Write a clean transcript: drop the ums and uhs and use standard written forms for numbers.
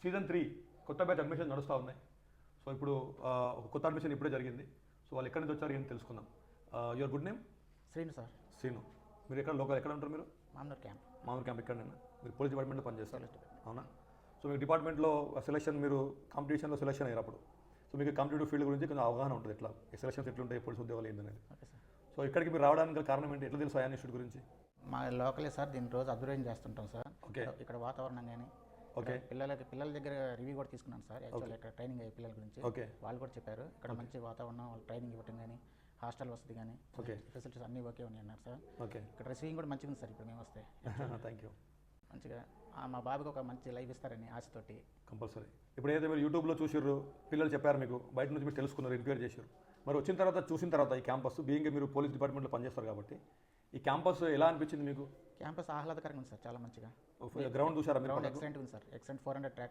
Season 3 కొత్త batch admission నడుస్తూ ఉన్నాయి. సో ఇప్పుడు ఒక కొత్త అడ్మిషన్ ఇప్పుడే జరిగింది. సో వాళ్ళు ఎక్కడి నుంచి వచ్చారు ఏం తెలుసుకుందాం. Your good name? Srinu sir. Srinu. మీరు ఎక్కడ లోకల్ ఎక్కడ ఉంటారు మీరు? మామూలు క్యాంప్ ఎక్కడైనా? మీరు పోలీస్ డిపార్ట్మెంట్లో పనిచేస్తారు, అవునా? సో మీకు డిపార్ట్మెంట్లో సెలక్షన్, మీరు కాంపిటీషన్లో సెలక్షన్ అయ్యారు అప్పుడు. సో మీకు కాంపిటేటివ్ ఫీల్డ్ గురించి కొంచెం అవగాహన ఉంటుంది, ఎట్లా సెలక్షన్స్ ఎట్లుంటాయి, పోలీస్ ఉద్యోగాలు ఏంటనేది. Okay sir. సో ఇక్కడికి మీరు రావడానికి కారణం ఏంటి, ఎట్లా తెలుసు అయాన్ ఇన్స్టిట్యూట్ గురించి? మా లోకలే సార్, దీన్ని రోజు అబ్జర్వేషన్ చేస్తుంటాం సార్. ఓకే. ఇక్కడ వాతావరణం కానీ, ఓకే, పిల్లల దగ్గర రివ్యూ కూడా తీసుకున్నాను సార్. యాక్చువల్ ఇక్కడ ట్రైనింగ్ అయ్యే పిల్లల గురించి ఓకే, వాళ్ళు కూడా చెప్పారు ఇక్కడ మంచి వాతావరణం, వాళ్ళు ట్రైనింగ్ ఇవ్వటం కానీ, హాస్టల్ వసతి కానీ, ఓకే, ఫెసిలిటీస్ అన్నీ ఓకే ఉన్నాయి అన్నారు సార్. ఓకే. ఇక్కడ రిసీవింగ్ కూడా మంచిగా ఉంది సార్. ఇప్పుడు మేము వస్తే థ్యాంక్ యూ. మంచిగా మా బాబుకి ఒక మంచి లైఫ్ ఇస్తారని ఆశతోటి. కంపల్సరీ. ఇప్పుడు ఏదైతే మీరు యూట్యూబ్లో చూసిర్రు, పిల్లలు చెప్పారు మీకు, బయట నుంచి మీరు తెలుసుకున్నారు, ఎంక్వైరీ చేశారు. మరి వచ్చిన తర్వాత చూసిన తర్వాత ఈ క్యాంపస్ బీయింగ్ మీరు పోలీస్ డిపార్ట్మెంట్లో పనిచేస్తారు కాబట్టి ఈ క్యాంపస్ ఎలా అనిపించింది మీకు? క్యాంపస్ ఆహ్లాదకరంగా ఉంది సార్, చాలా మంచిగా. గ్రౌండ్ చూసారా మీరు? ఎక్సలెంట్ ఉంది సార్. Excellent 400 track